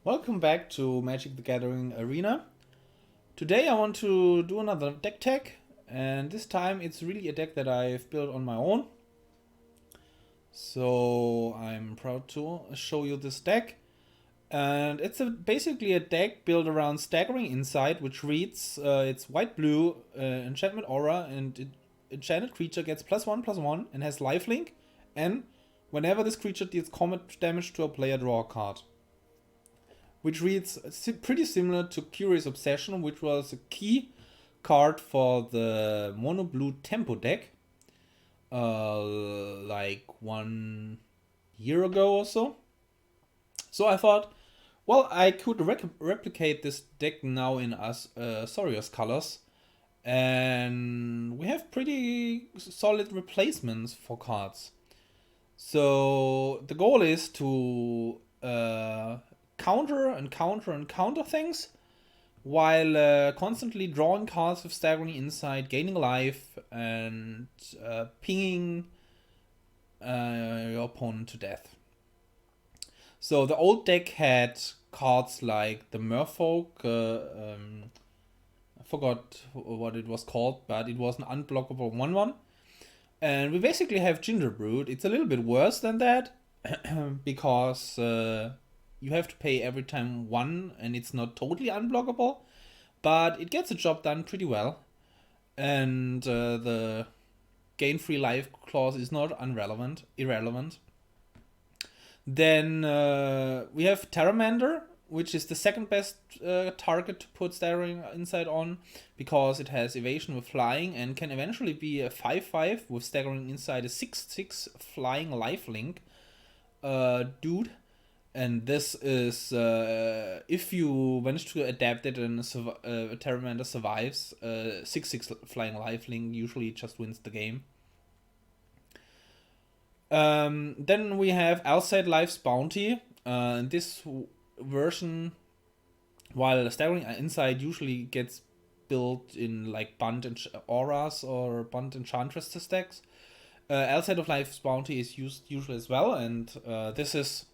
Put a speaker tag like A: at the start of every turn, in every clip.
A: Welcome back to Magic the Gathering Arena. Today I want to do another deck tech, and this time it's really a deck that I've built on my own. So I'm proud to show you this deck. And it's basically a deck built around Staggering Insight, which reads it's white-blue enchantment aura, and enchanted creature gets +1/+1 and has lifelink, and whenever this creature deals combat damage to a player, draw a card. Which reads pretty similar to Curious Obsession, which was a key card for the mono blue tempo deck like 1 year ago or so. So I thought, well, I could replicate this deck now in Azorius colors, and we have pretty solid replacements for cards. So the goal is to counter things while constantly drawing cards with Staggering Insight, gaining life, and pinging your opponent to death. So the old deck had cards like the Merfolk, I forgot what it was called, but it was an unblockable 1/1. And we basically have Gingerbrute. It's a little bit worse than that because you have to pay every time 1 and it's not totally unblockable, but it gets the job done pretty well. And the gain free life clause is not irrelevant. Then we have Pteramander, which is the second best target to put Staggering Insight on, because it has evasion with flying and can eventually be a 5/5 with Staggering Insight, a 6/6 flying lifelink dude. And this is, if you manage to adapt it and Pteramander survives, 6/6 flying lifelink usually just wins the game. Then we have Alseid Life's Bounty. This version, while Staggering Insight usually gets built in like Bund and Auras or Bund Enchantress stacks, Alseid of Life's Bounty is used usually as well, and this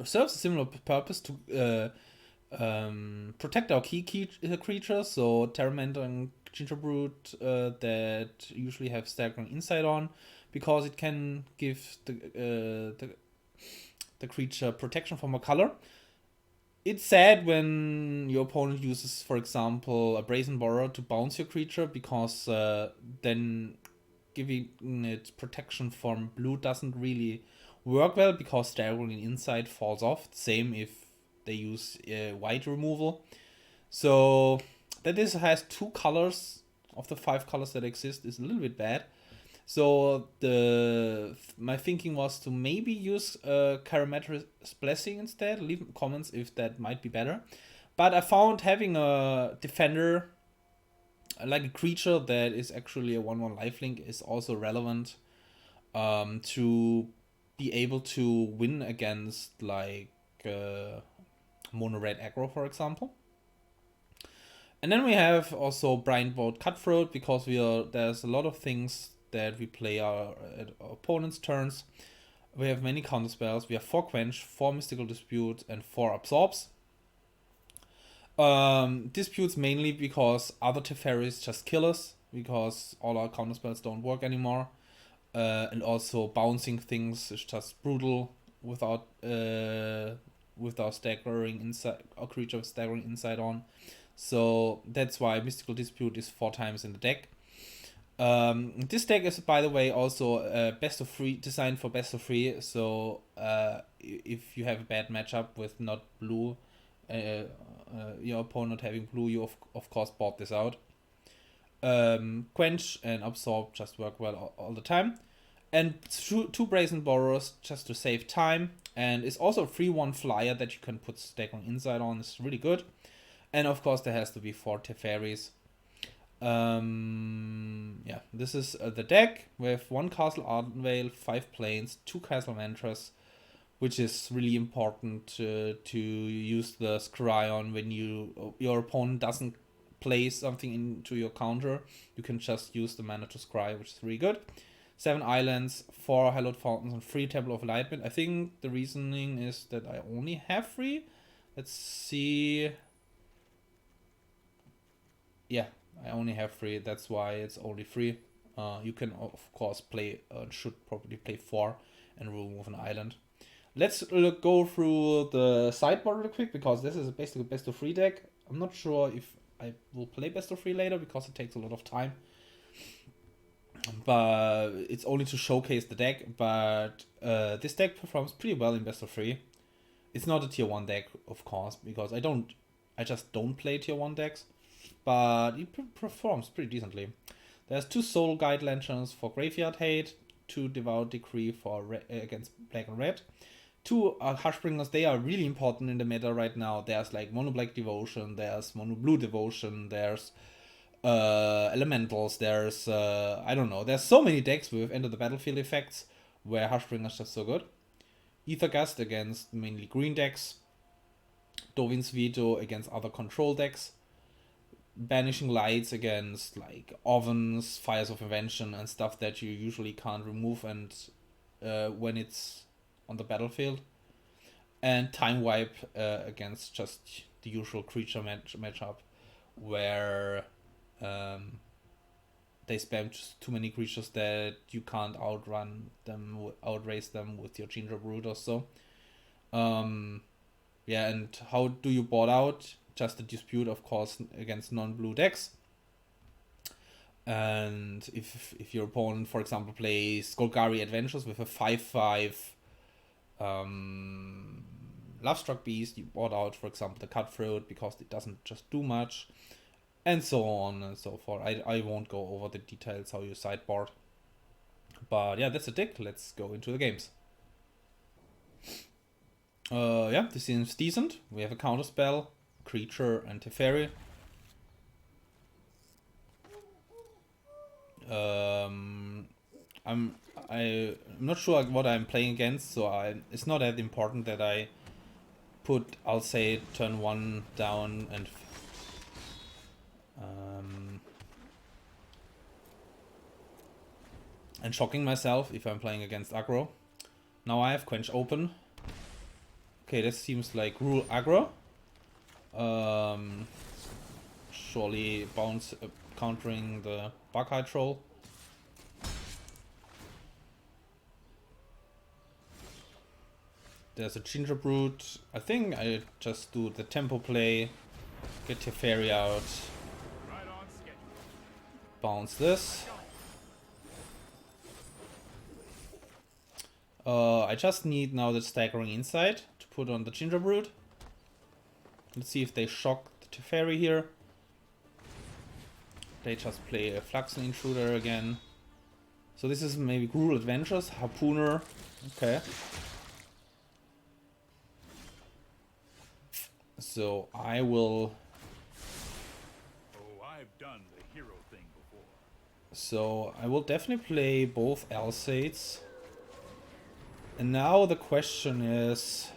A: serves a similar purpose to protect our key creatures, so Pteramander and Gingerbrute that usually have Staggering Insight on, because it can give the creature protection from a color. It's sad when your opponent uses, for example, a Brazen Borrower to bounce your creature, because then giving it protection from blue doesn't really work well, because Staggering Insight falls off. Same if they use white removal. So that this has 2 colors of the 5 colors that exist is a little bit bad. So my thinking was to maybe use Charametra's Blessing instead. Leave comments if that might be better. But I found having a defender, like a creature that is actually a 1/1 lifelink, is also relevant to be able to win against like mono red aggro, for example. And then we have also Brineborn Cutthroat, because there's a lot of things that we play at our opponent's turns. We have many counter spells. We have 4 Quench, 4 Mystical Dispute, and 4 Absorbs. Disputes mainly because other Teferis just kill us, because all our counter spells don't work anymore. And also bouncing things is just brutal without Staggering Insight, or creature with Staggering Insight on. So that's why Mystical Dispute is 4 times in the deck. This deck is, by the way, also best of 3, designed for best of 3. So if you have a bad matchup with not blue, your opponent having blue, you of course bought this out. Quench and Absorb just work well all the time. And 2 Brazen Borrowers just to save time. And it's also a 3/1 flyer that you can put Staggering Insight on. It's really good. And of course there has to be 4 Teferis. Yeah, this is the deck. We have 1 Castle Ardenvale, 5 Plains, 2 Castle Vantress, which is really important to use the scry on when your opponent doesn't play something into your counter. You can just use the mana to scry, which is really good. 7 islands, 4 Hallowed Fountains, and 3 Temple of Enlightenment. I think the reasoning is that I only have 3. Let's see. Yeah, I only have 3. That's why it's only 3. You can, of course, play, should probably play 4 and remove an island. Let's go through the sideboard real quick, because this is basically a best of 3 deck. I'm not sure if I will play best of 3 later, because it takes a lot of time. But it's only to showcase the deck. But this deck performs pretty well in best of 3. It's not a tier 1 deck, of course, because I just don't play tier 1 decks. But it performs pretty decently. There's 2 Soul Guide Lanterns for Graveyard Hate, 2 Devout Decree for against Black and Red, 2 Hushbringers. They are really important in the meta right now. There's like Mono Black Devotion, there's Mono Blue Devotion, there's Elementals, there's I don't know. There's so many decks with Enter the Battlefield effects where Hushbringer's just so good. Aether Gust against mainly green decks, Dovin's Veto against other control decks, Banishing Lights against like ovens, Fires of Invention, and stuff that you usually can't remove and when it's on the battlefield, and Time Wipe against just the usual creature matchup where they spam just too many creatures that you can't outrace them with your Gingerbrute or so. Yeah, and how do you board out? Just a dispute, of course, against non-blue decks. And if your opponent, for example, plays Golgari Adventures with a 5/5 Lovestruck Beast, you board out, for example, the Cutthroat because it doesn't just do much, and so on and so forth. I won't go over the details how you sideboard. But yeah, that's a deck. Let's go into the games. Yeah, this seems decent. We have a counterspell, creature, and Teferi. I'm not sure what I'm playing against, so it's not that important that I put Alseid turn 1 down and shocking myself if I'm playing against Aggro. Now I have Quench open. Okay, this seems like rule Aggro. Surely bounce countering the Bug-Hide Troll. There's a Gingerbrute. I think I just do the tempo play, get Teferi out, bounce this. I just need now the Staggering Insight to put on the Gingerbrute. Let's see if they shock the Teferi here. They just play a Fluxen Intruder again. So this is maybe Gruel Adventures, Harpooner. Okay. So I will.
B: Oh, I've done the hero thing before.
A: So I will definitely play both Alseids. And now the question is,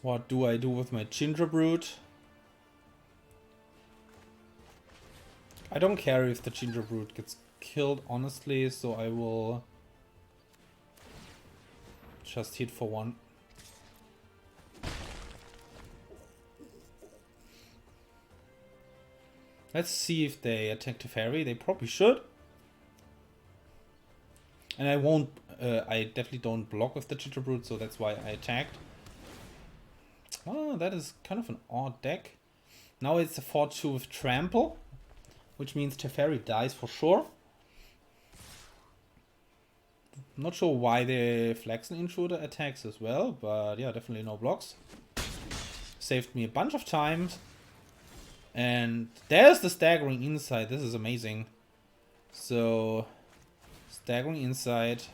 A: what do I do with my Gingerbrute? I don't care if the Gingerbrute gets killed, honestly, so I will just hit for 1. Let's see if they attack Teferi. They probably should. And I won't, I definitely don't block with the Gingerbrute, so that's why I attacked. Oh, that is kind of an odd deck. Now it's a 4-2 with Trample, which means Teferi dies for sure. I'm not sure why the Fluxen Intruder attacks as well, but yeah, definitely no blocks. Saved me a bunch of time. And there's the Staggering Insight. This is amazing. So, Staggering Insight.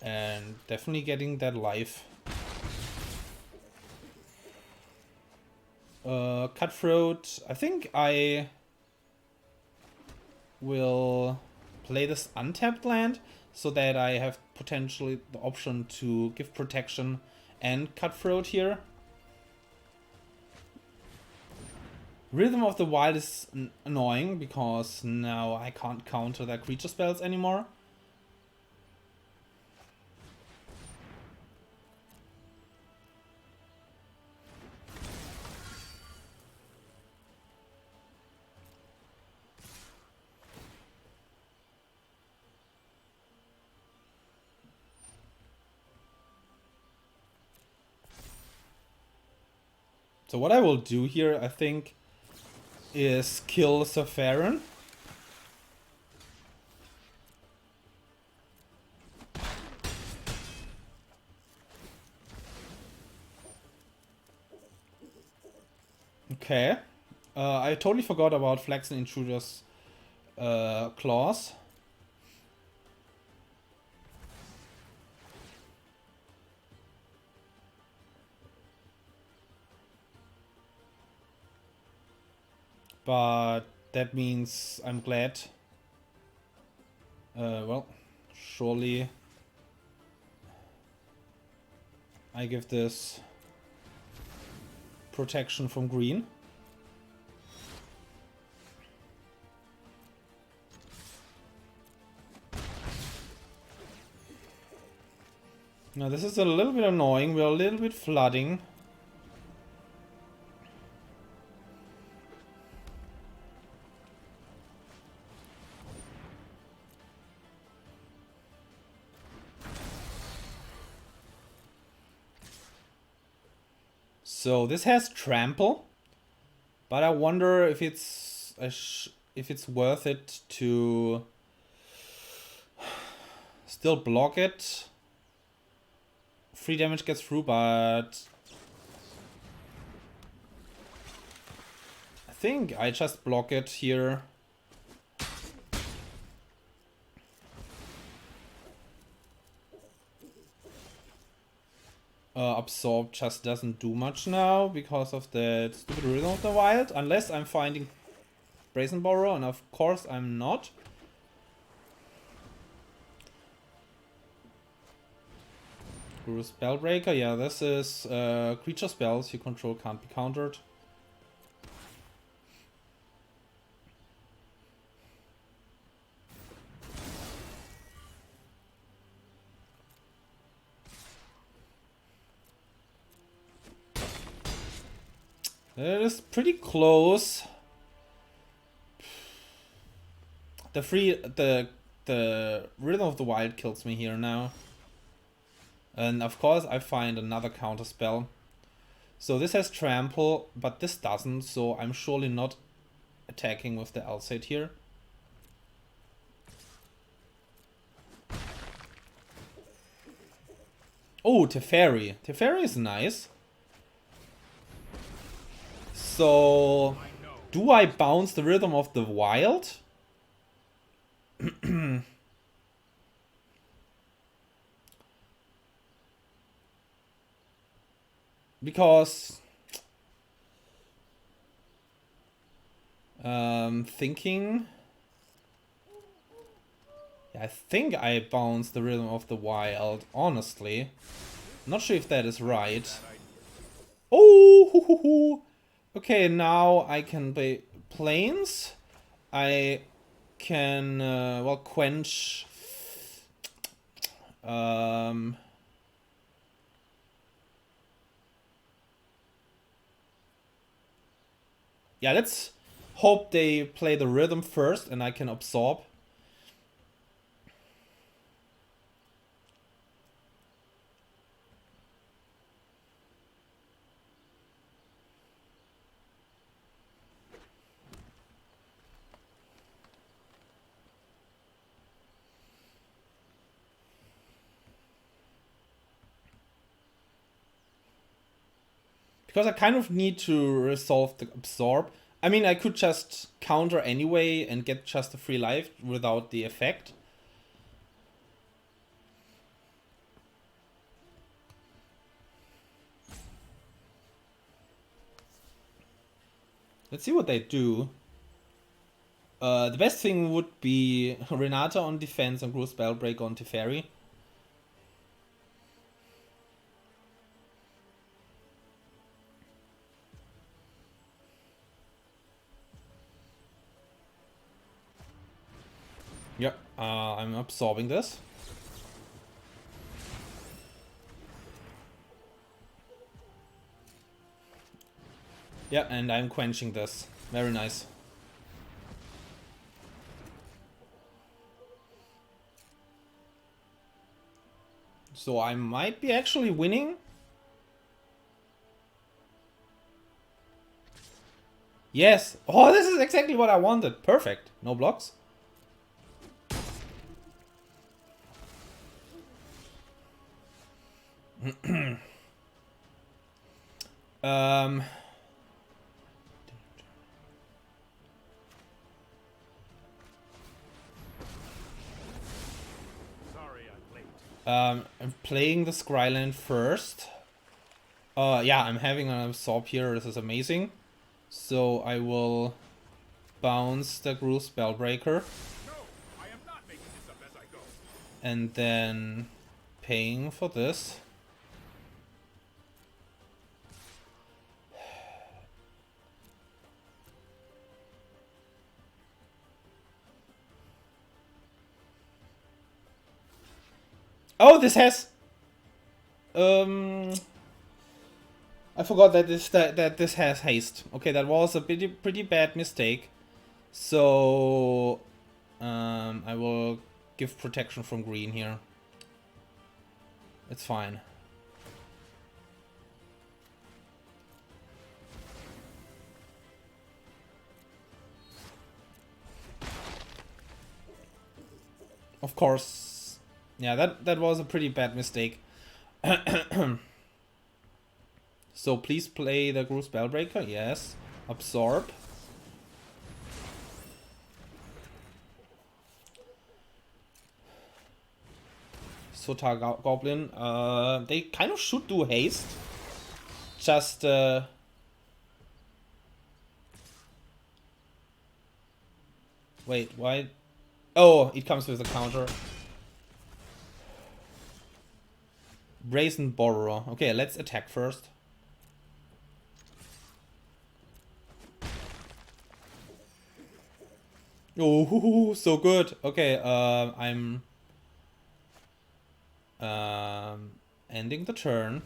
A: And definitely getting that life. Cutthroat. I think I will play this untapped land so that I have potentially the option to give protection and Cutthroat here. Rhythm of the Wild is annoying because now I can't counter their creature spells anymore. So what I will do here, I think, is kill Safaran. Okay. I totally forgot about Flaxen Intruder's claws. But that means I'm glad. Well, surely I give this protection from green. Now this is a little bit annoying. We're a little bit flooding. So this has trample, but I wonder if it's worth it to still block it. 3 damage gets through, but I think I just block it here. Absorb just doesn't do much now because of the stupid Rhythm of the Wild, unless I'm finding Brazen Borrower, and of course I'm not. Guru Spellbreaker, yeah, this is creature spells you control can't be countered. It is pretty close. The Rhythm of the Wild kills me here now. And of course I find another counter spell. So this has trample, but this doesn't, so I'm surely not attacking with the Alseid here. Oh, Teferi. Teferi is nice. So, do I bounce the Rhythm of the Wild? Because thinking, yeah, I think I bounce the Rhythm of the Wild, honestly. Not sure if that is right. Oh, hoo, hoo, hoo. Okay, now I can play Plains. I can, well, Quench. Yeah, let's hope they play the Rhythm first and I can absorb. Because I kind of need to resolve the absorb. I mean, I could just counter anyway and get just a free life without the effect. Let's see what they do. The best thing would be Renata on defense and Guru Spellbreaker on Teferi. Yep, I'm absorbing this. Yeah, and I'm quenching this. Very nice. So I might be actually winning. Yes. Oh, this is exactly what I wanted. Perfect. No blocks. um... I'm playing the Scryland first. Yeah, I'm having an absorb here. This is amazing. So I will bounce the Groove Spellbreaker.
B: No, I am not making this up as I go.
A: And then paying for this. Oh, this has... I forgot that this has haste. Okay, that was a pretty bad mistake. So I will give protection from green here. It's fine. Of course. Yeah, that was a pretty bad mistake. So please play the Groove Spellbreaker. Yes. Absorb. Sotar Goblin. They kind of should do haste. Just wait, why? Oh, it comes with a counter. Brazen Borrower. Okay, let's attack first. Oh, so good. Okay, I'm ending the turn.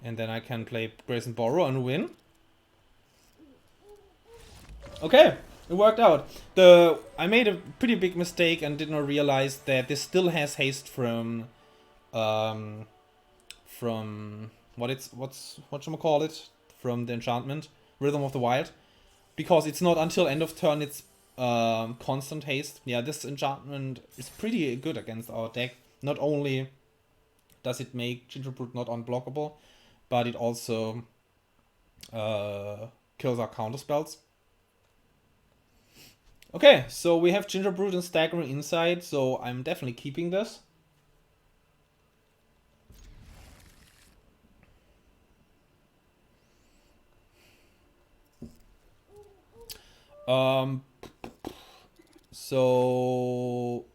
A: And then I can play Brazen Borrower and win. Okay, it worked out. I made a pretty big mistake and did not realize that this still has haste from whatchamacallit, from the enchantment, Rhythm of the Wild. Because it's not until end of turn it's constant haste. Yeah, this enchantment is pretty good against our deck. Not only does it make Gingerbrute not unblockable, but it also kills our counter spells. Okay, so we have Gingerbrute and Staggering Insight, so I'm definitely keeping this. So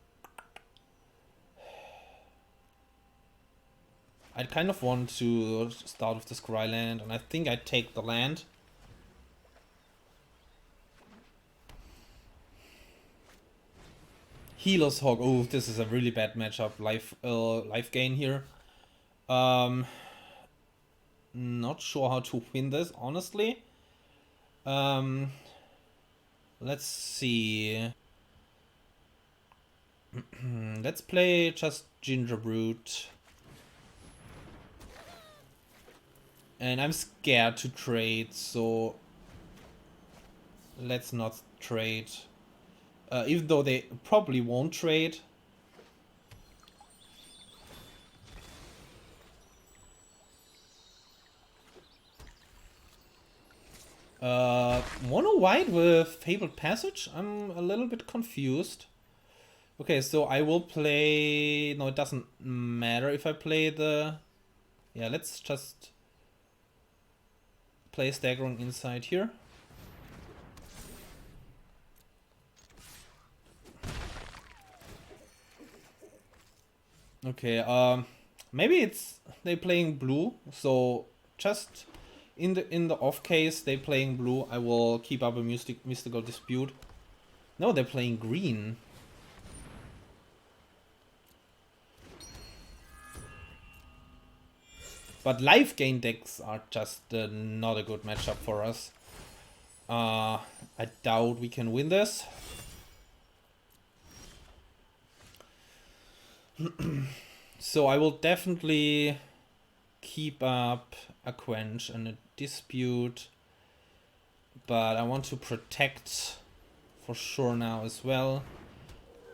A: I kind of want to start with the Scryland, and I think I take the land. Healer's Hog. Oh, this is a really bad matchup. Life gain here. Not sure how to win this, honestly. Let's see. Let's play just Gingerbrute. And I'm scared to trade, so let's not trade. Even though they probably won't trade. Mono white with Fabled Passage? I'm a little bit confused. Okay, so I will play... No, it doesn't matter if I play the Yeah, let's just play Staggering Insight here. Okay, maybe it's they playing blue, so just in the off case they playing blue, I will keep up a mystical dispute. No, they're playing green. But life gain decks are just not a good matchup for us. I doubt we can win this. So I will definitely keep up a Quench and a Dispute. But I want to protect for sure now as well.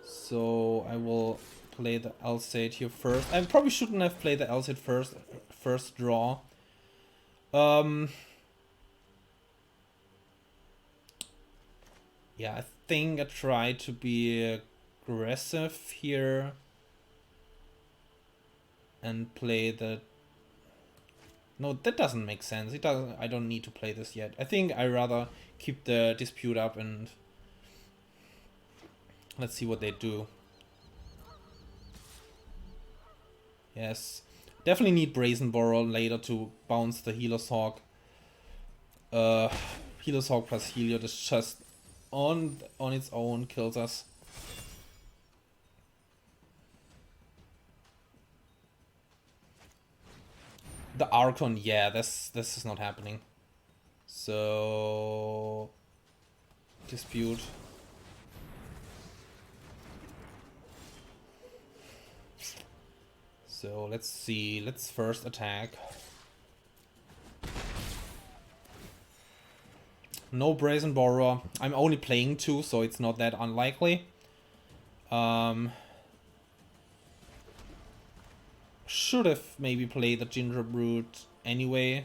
A: So I will play the Alseid here first. I probably shouldn't have played the Alseid first draw. Yeah, I think I try to be aggressive here and play the... No, that doesn't make sense. It doesn't. I don't need to play this yet. I think I rather keep the dispute up and let's see what they do. Yes, definitely need Brazen Borrower later to bounce the Healer's Hawk. Healer's Hawk plus Heliod is just on its own kills us. The Archon, yeah, this is not happening. So dispute. So let's see. Let's first attack. No Brazen Borrower. I'm only playing 2, so it's not that unlikely. Should have maybe played the Gingerbrute anyway.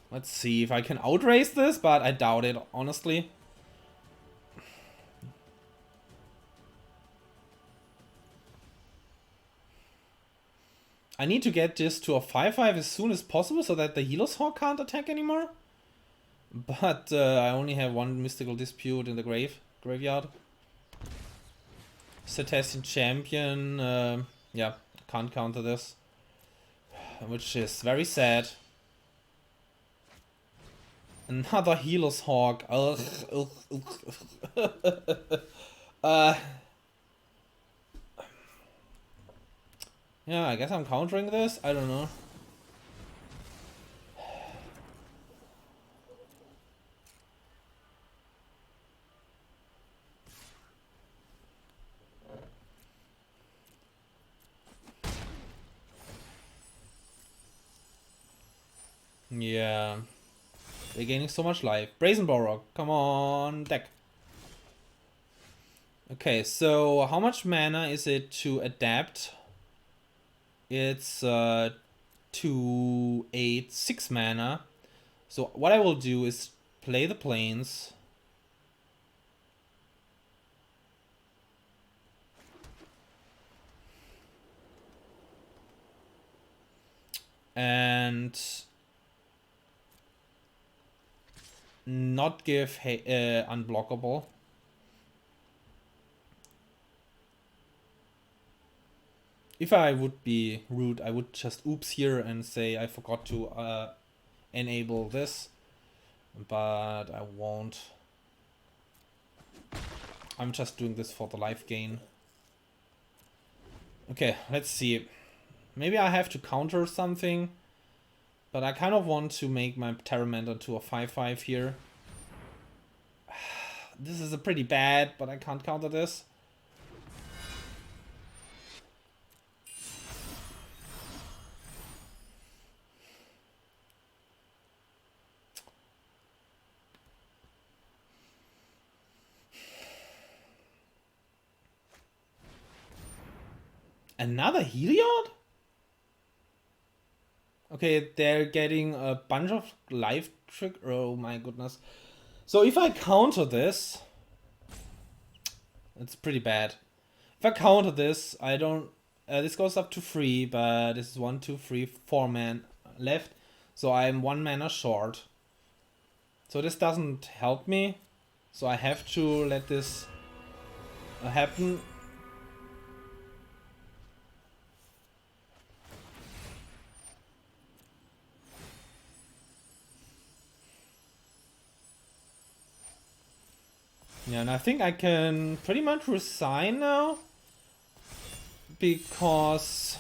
A: Let's see if I can outrace this, but I doubt it, honestly. I need to get this to a 5/5 as soon as possible so that the Healer's Hawk can't attack anymore. But I only have one Mystical Dispute in the graveyard. Cetacean Champion, yeah, can't counter this. Which is very sad. Another Healer's Hawk. Ugh, ugh, ugh. Yeah, I guess I'm countering this. I don't know. Yeah. They're gaining so much life. Brazen Borrower, come on, deck. Okay, so how much mana is it to adapt? It's 2, 8, 6 mana. So what I will do is play the planes. And not give unblockable. If I would be rude, I would just oops here and say I forgot to enable this, but I won't. I'm just doing this for the life gain. Okay, let's see. Maybe I have to counter something, but I kind of want to make my Pteramander to a 5/5 here. This is a pretty bad, but I can't counter this. Another Heliod? Okay, they're getting a bunch of life trick. Oh my goodness. So if I counter this, It's pretty bad. If I counter this, I don't... this goes up to 3, but this is 1, 2, 3, 4 man left. So I'm 1 mana short. So this doesn't help me. So I have to let this happen. Yeah, and I think I can pretty much resign now. Because...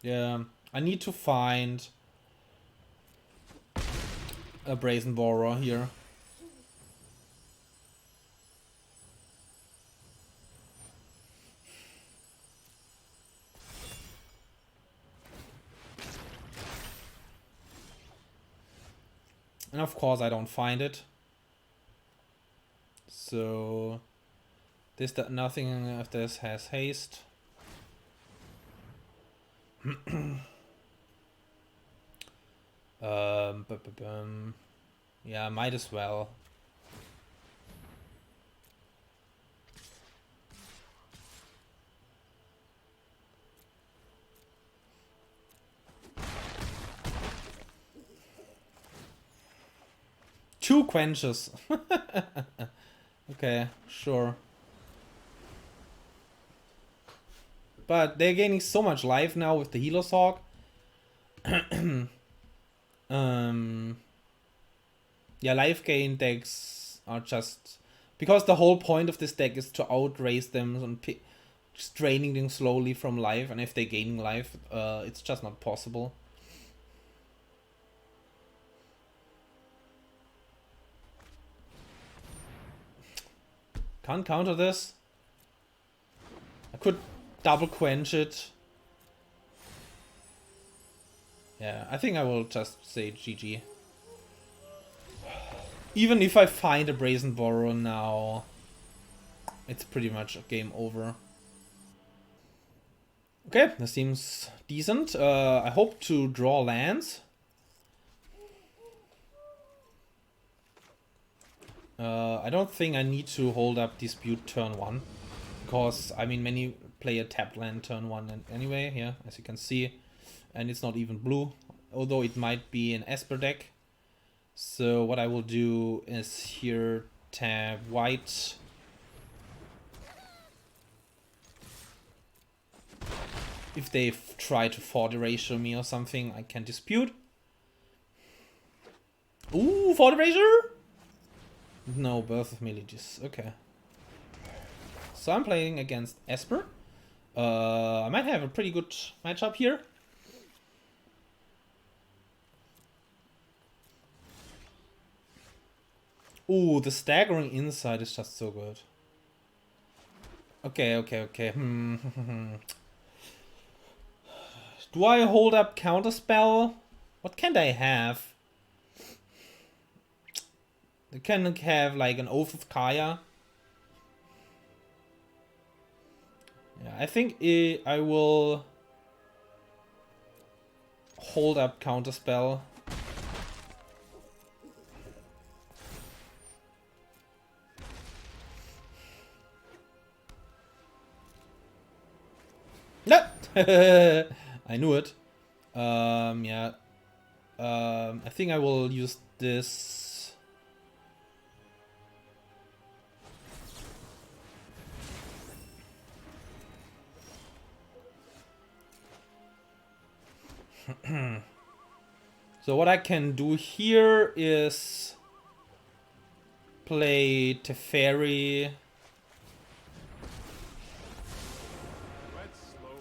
A: yeah, I need to find a Brazen Borrower here. And of course I don't find it. So this nothing of this has haste. Yeah, might as well. Two quenches. Okay, sure. But they're gaining so much life now with the Healer's Hawk. Yeah, life gain decks are just... because the whole point of this deck is to outrace them and just draining them slowly from life. And if they're gaining life, it's just not possible. Can't counter this. I could double quench it. Yeah, I think I will just say GG. Even if I find a Brazen Borrower now, it's pretty much a game over. Okay, this seems decent. I hope to draw lands. I don't think I need to hold up Dispute turn 1. Because, I mean, many play a tap land turn 1 anyway, yeah, as you can see. And it's not even blue, although it might be an Esper deck. So what I will do is here tap white. If they try to 4 erasure me or something, I can dispute. Ooh, 4 erasure? No, Birth of Meleagis. Okay. So I'm playing against Esper. I might have a pretty good matchup here. Ooh, the Staggering Insight is just so good. Okay. Do I hold up Counterspell? What can they have? They can have like an Oath of Kaya. Yeah, I think I will hold up Counterspell. No! I knew it. Yeah. I think I will use this. So what I can do here is play Teferi,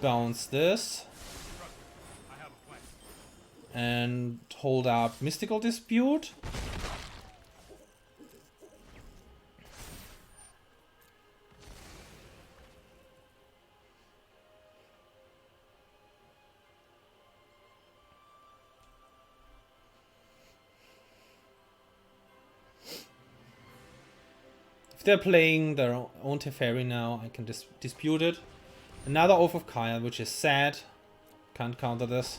A: bounce this, and hold up Mystical Dispute. If they're playing their own Teferi now, I can dispute it. Another Oath of Kyle, which is sad. Can't counter this.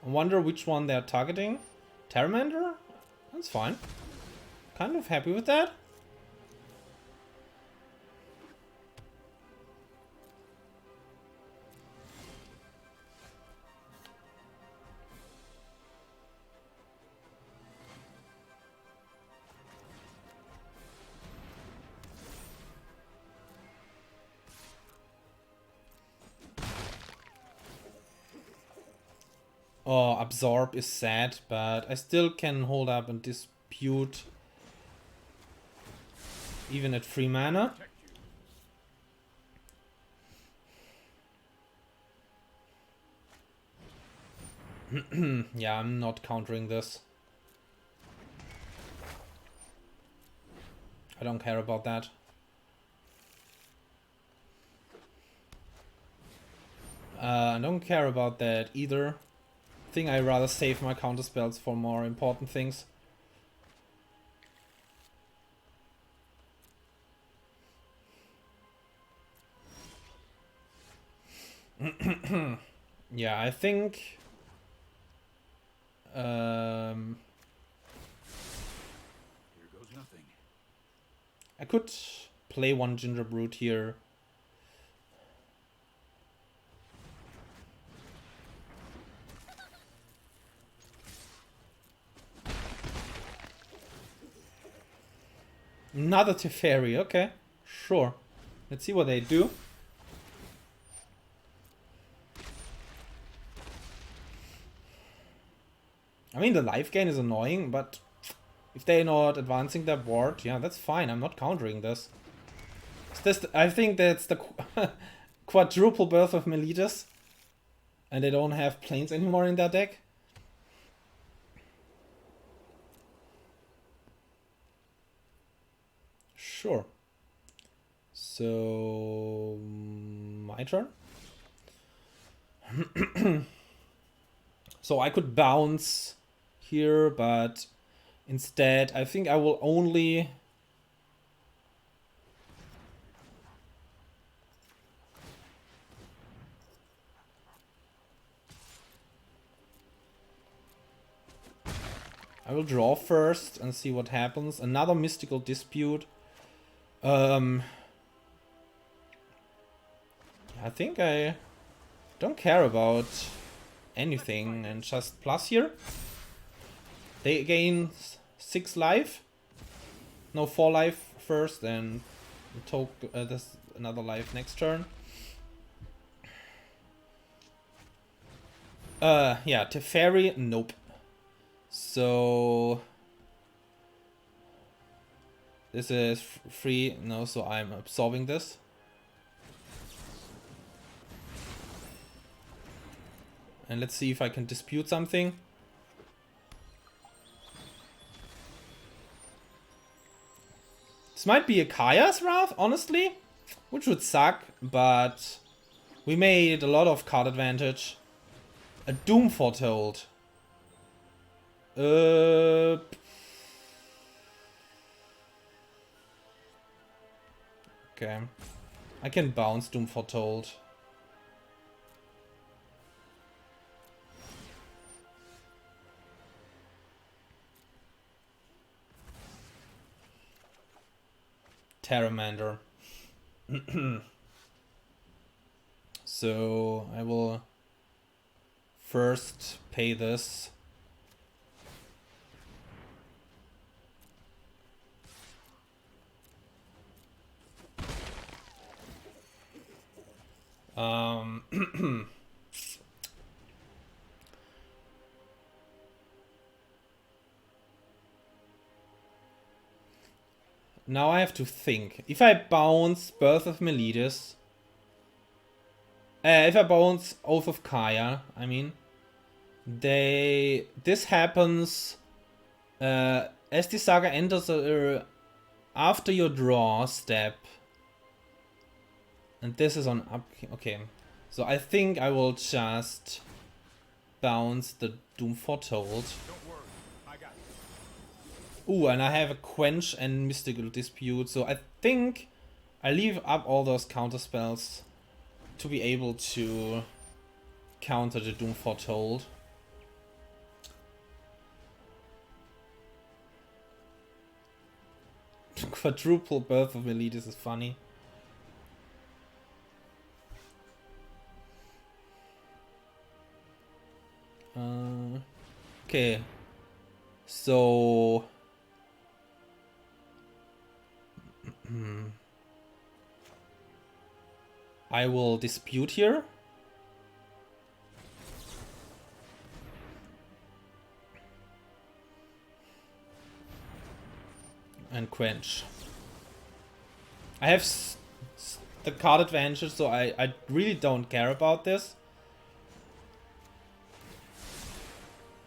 A: I wonder which one they're targeting. Pteramander? That's fine. Kind of happy with that. Oh, Absorb is sad, but I still can hold up and dispute even at 3 mana. Yeah, I'm not countering this. I don't care about that. I don't care about that either. I think I'd rather save my counter spells for more important things. Yeah, I think
B: Here goes nothing.
A: I could play one Gingerbrute here. Another Teferi, okay, sure. Let's see what they do. I mean, the life gain is annoying, but if they're not advancing their board, yeah, that's fine. I'm not countering this. I think that's the quadruple birth of Meletus. And they don't have planes anymore in their deck. Sure. So, my turn. So I could bounce here, but instead I think I will only I will draw first and see what happens. Another mystical dispute. I think I don't care about anything and just plus here. They gain 6 life. No, 4 life first and there's another life next turn. Yeah, Teferi, nope. So this is free, no, so I'm absorbing this. And let's see if I can dispute something. This might be a Kaya's Wrath, honestly, which would suck, but we made a lot of card advantage. A Doom Foretold. Okay. I can bounce Doom Foretold. Pteramander. So I will first pay this. Now I have to think. If I bounce Birth of Meletus, if I bounce Oath of Kaya, I mean, this happens as the saga enters after your draw step, and this is on up. Okay, so I think I will just bounce the Doom Foretold. Ooh, and I have a Quench and Mystical Dispute, so I think I leave up all those counter spells to be able to counter the Doom Foretold. quadruple birth of melee. This is funny. Okay. So... I will dispute here. And quench. I have the card advantage, so I really don't care about this.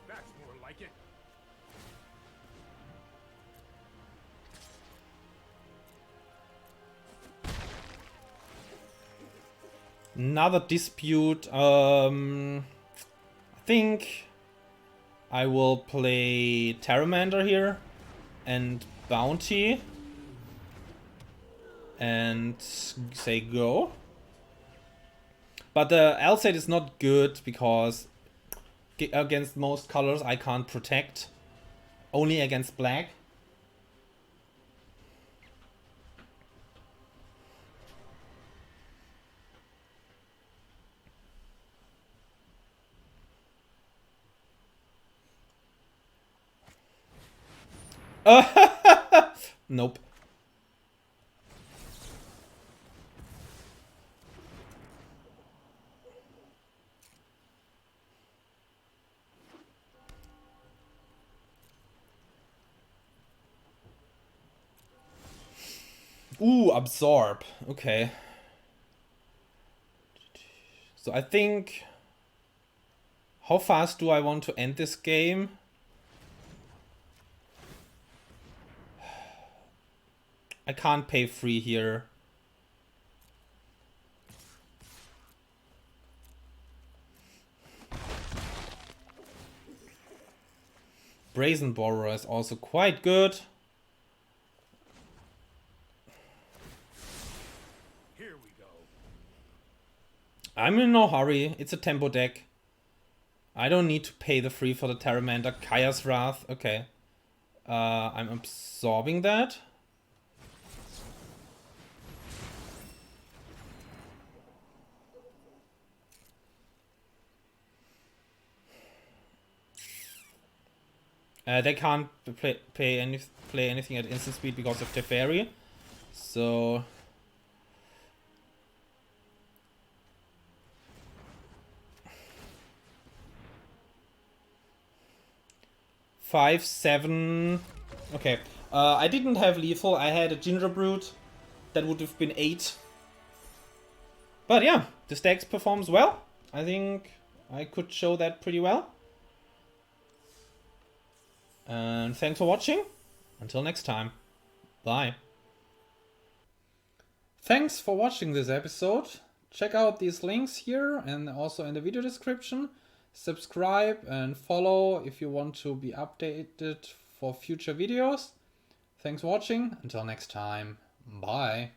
B: That's more like it.
A: Another dispute. I think I will play Pteramander here and Bounty and say go. But the Alseid is not good because against most colors I can't protect. Only against black. Nope. Ooh, absorb. Okay. So I think... How fast do I want to end this game? I can't pay free here. Brazen Borrower is also quite good.
B: Here we go.
A: I'm in no hurry. It's a tempo deck. I don't need to pay the free for the Pteramander. Kaya's Wrath. Okay. I'm absorbing that. They can't play anything at instant speed because of Teferi. So... Five, 7... Okay. I didn't have lethal. I had a Gingerbrute. That would have been 8. But yeah, the deck performs well. I think I could show that pretty well. And thanks for watching. Until next time. Bye. Thanks for watching this episode. Check out these links here and also in the video description. Subscribe and follow if you want to be updated for future videos. Thanks for watching. Until next time. Bye.